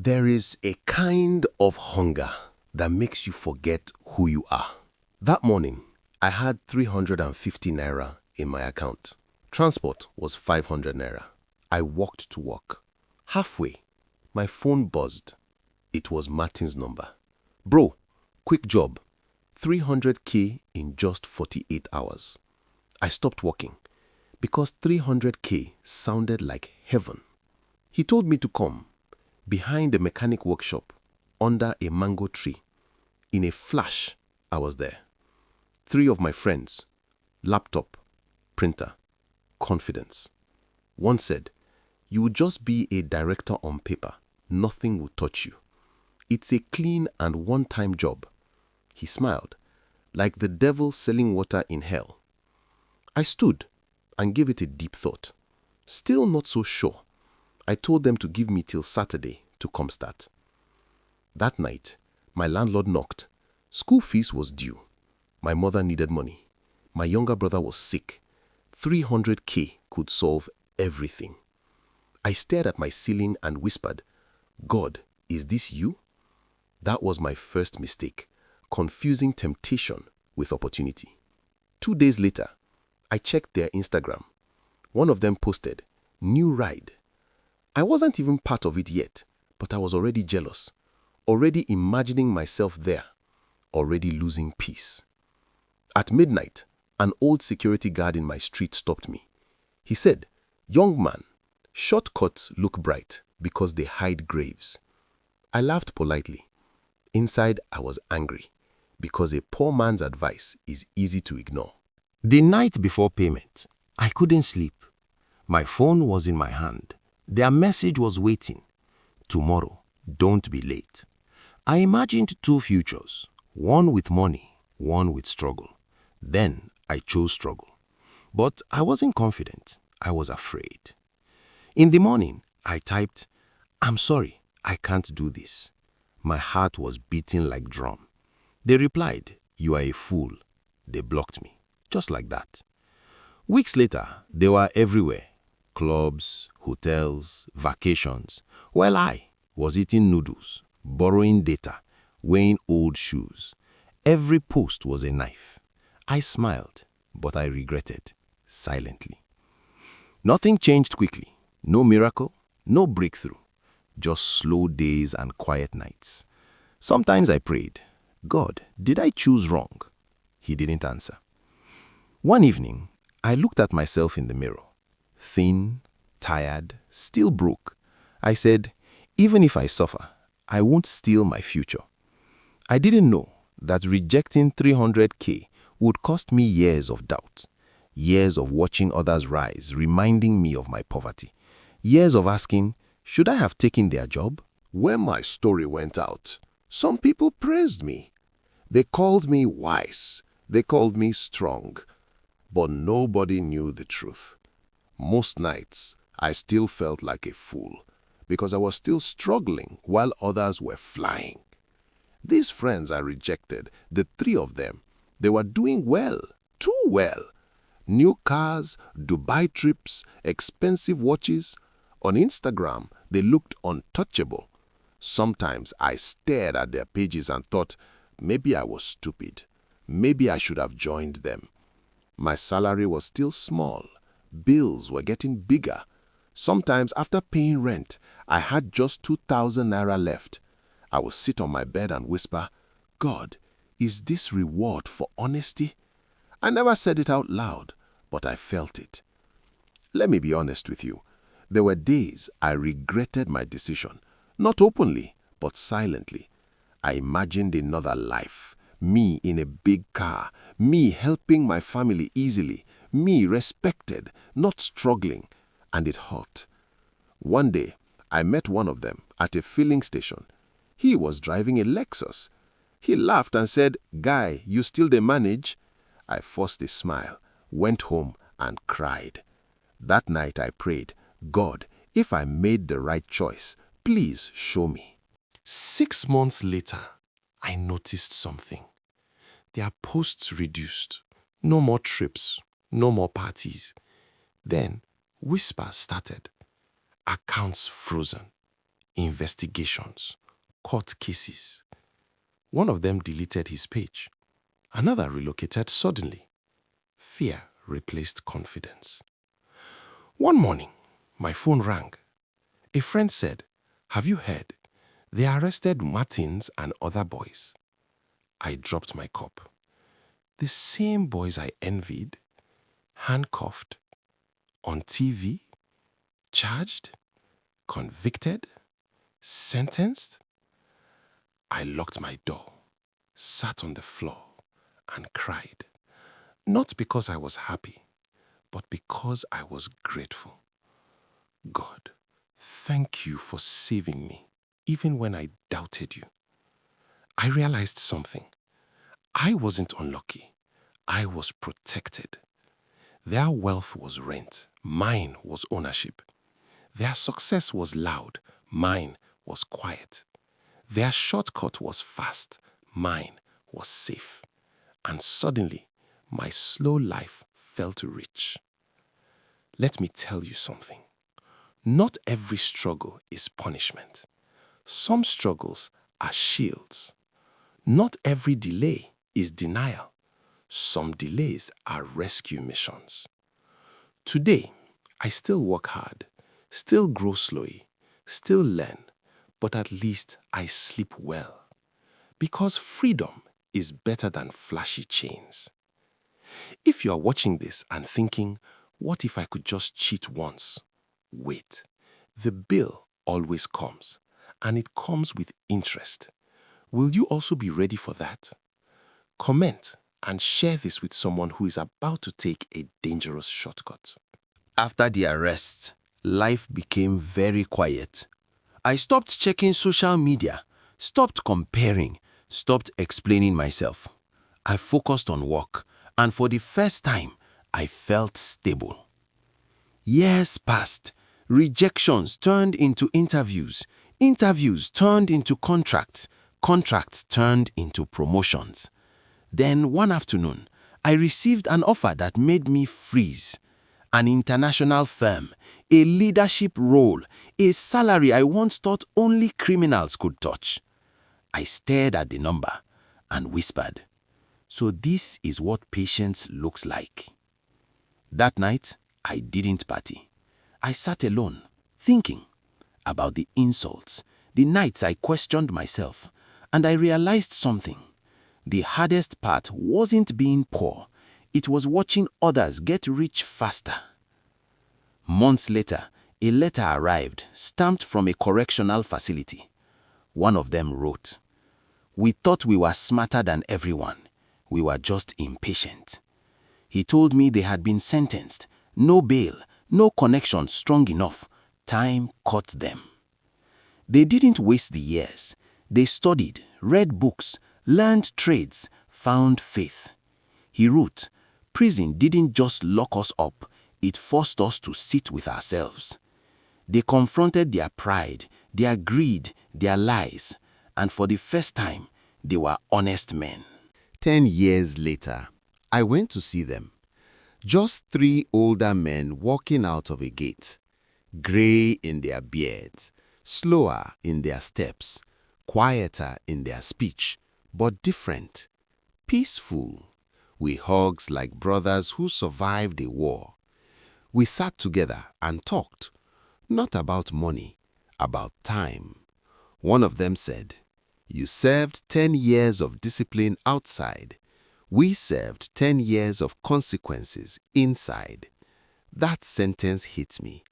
There is a kind of hunger that makes you forget who you are. That morning, I had 350 naira in my account. Transport was 500 naira. I walked to work. Halfway, my phone buzzed. It was Martin's number. Bro, quick job. 300K in just 48 hours. I stopped working because 300K sounded like heaven. He told me to come behind a mechanic workshop under a mango tree. In a flash, I was there. 3 of my friends, laptop, printer, confidence. One said, "You will just be a director on paper. Nothing will touch you. It's a clean and one-time job." He smiled, like the devil selling water in hell. I stood and gave it a deep thought. Still not so sure. I told them to give me till Saturday to come start. That night, my landlord knocked. School fees was due. My mother needed money. My younger brother was sick. 300K could solve everything. I stared at my ceiling and whispered, "God, is this you?" That was my first mistake, confusing temptation with opportunity. 2 days later, I checked their Instagram. One of them posted, "New ride." I wasn't even part of it yet, but I was already jealous, already imagining myself there, already losing peace. At midnight, an old security guard in my street stopped me. He said, "Young man, shortcuts look bright because they hide graves." I laughed politely. Inside, I was angry because a poor man's advice is easy to ignore. The night before payment, I couldn't sleep. My phone was in my hand. Their message was waiting. "Tomorrow, don't be late." I imagined 2 futures, one with money, one with struggle. Then I chose struggle. But I wasn't confident. I was afraid. In the morning, I typed, "I'm sorry, I can't do this." My heart was beating like drum. They replied, "You are a fool." They blocked me, just like that. Weeks later, they were everywhere. Clubs, hotels, vacations, while I was eating noodles, borrowing data, wearing old shoes. Every post was a knife. I smiled, but I regretted, silently. Nothing changed quickly. No miracle, no breakthrough. Just slow days and quiet nights. Sometimes I prayed, "God, did I choose wrong?" He didn't answer. One evening, I looked at myself in the mirror. Thin, tired, still broke. I said, "Even if I suffer, I won't steal my future." I didn't know that rejecting 300K would cost me years of doubt, years of watching others rise, reminding me of my poverty, years of asking, should I have taken their job? When my story went out, some people praised me. They called me wise. They called me strong. But nobody knew the truth. Most nights, I still felt like a fool because I was still struggling while others were flying. These friends I rejected, the 3 of them, they were doing well, too well. New cars, Dubai trips, expensive watches. On Instagram, they looked untouchable. Sometimes I stared at their pages and thought, maybe I was stupid. Maybe I should have joined them. My salary was still small. Bills were getting bigger. Sometimes after paying rent, I had just 2,000 naira left. I would sit on my bed and whisper, "God, is this reward for honesty?" I never said it out loud, but I felt it. Let me be honest with you. There were days I regretted my decision, not openly, but silently. I imagined another life, me in a big car, me helping my family easily, me respected, not struggling, and it hurt. One day, I met one of them at a filling station. He was driving a Lexus. He laughed and said, "Guy, you still dey manage?" I forced a smile, went home and cried. That night I prayed, "God, if I made the right choice, please show me." 6 months later, I noticed something. Their posts reduced. No more trips, no more parties. Then, whispers started. Accounts frozen. investigations, court cases. One of them deleted his page. Another relocated suddenly. Fear replaced confidence. One morning, my phone rang. A friend said, "Have you heard? They arrested Martins and other boys." I dropped my cup. The same boys I envied, handcuffed, on TV, charged, convicted, sentenced. I locked my door, sat on the floor, and cried. Not because I was happy, but because I was grateful. God, thank you for saving me, even when I doubted you. I realized something. I wasn't unlucky. I was protected. Their wealth was rent. Mine was ownership. Their success was loud. Mine was quiet. Their shortcut was fast. Mine was safe. And suddenly, my slow life felt rich. Let me tell you something. Not every struggle is punishment. Some struggles are shields. Not every delay is denial. Some delays are rescue missions. Today, I still work hard, still grow slowly, still learn, but at least I sleep well. Because freedom is better than flashy chains. If you are watching this and thinking, what if I could just cheat once? Wait, the bill always comes, and it comes with interest. Will you also be ready for that? Comment and share this with someone who is about to take a dangerous shortcut. After the arrest, life became very quiet. I stopped checking social media, stopped comparing, stopped explaining myself. I focused on work, and for the first time, I felt stable. Years passed. Rejections turned into interviews. Interviews turned into contracts. Contracts turned into promotions. Then one afternoon, I received an offer that made me freeze. An international firm, a leadership role, a salary I once thought only criminals could touch. I stared at the number and whispered, "So this is what patience looks like." That night, I didn't party. I sat alone, thinking about the insults, the nights I questioned myself, and I realized something. The hardest part wasn't being poor. It was watching others get rich faster. Months later, a letter arrived, stamped from a correctional facility. One of them wrote, "We thought we were smarter than everyone. We were just impatient." He told me they had been sentenced. No bail, no connection strong enough. Time caught them. They didn't waste the years. They studied, read books, learned trades, found faith. He wrote, "Prison didn't just lock us up, it forced us to sit with ourselves." They confronted their pride, their greed, their lies, and for the first time, they were honest men. 10 years later, I went to see them. Just 3 older men walking out of a gate, gray in their beards, slower in their steps, quieter in their speech, but different, peaceful, with hugs like brothers who survived a war. We sat together and talked, not about money, about time. One of them said, "You served 10 years of discipline outside. We served 10 years of consequences inside." That sentence hit me.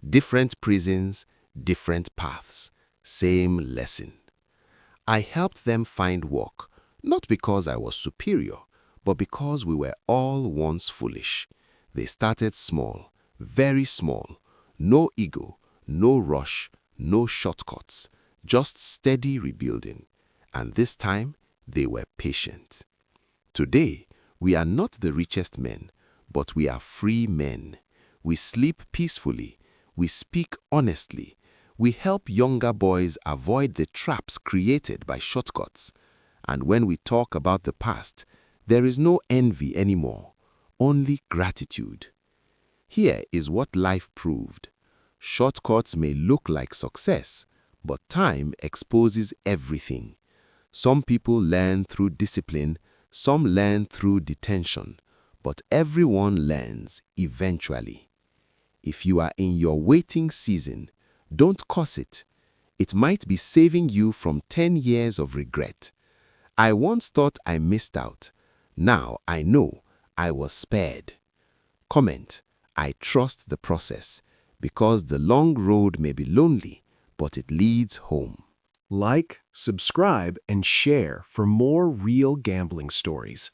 Different prisons, different paths, same lesson. I helped them find work, not because I was superior, but because we were all once foolish. They started small, very small. No ego, no rush, no shortcuts, just steady rebuilding. And this time, they were patient. Today, we are not the richest men, but we are free men. We sleep peacefully. We speak honestly. We help younger boys avoid the traps created by shortcuts. And when we talk about the past, there is no envy anymore, only gratitude. Here is what life proved. Shortcuts may look like success, But time exposes everything. Some people learn through discipline, some learn through detention, but everyone learns eventually. If you are in your waiting season, don't curse it. It might be saving you from 10 years of regret. I once thought I missed out. Now I know I was spared. Comment, I trust the process, because the long road may be lonely, but it leads home. Like, subscribe, and share for more real gambling stories.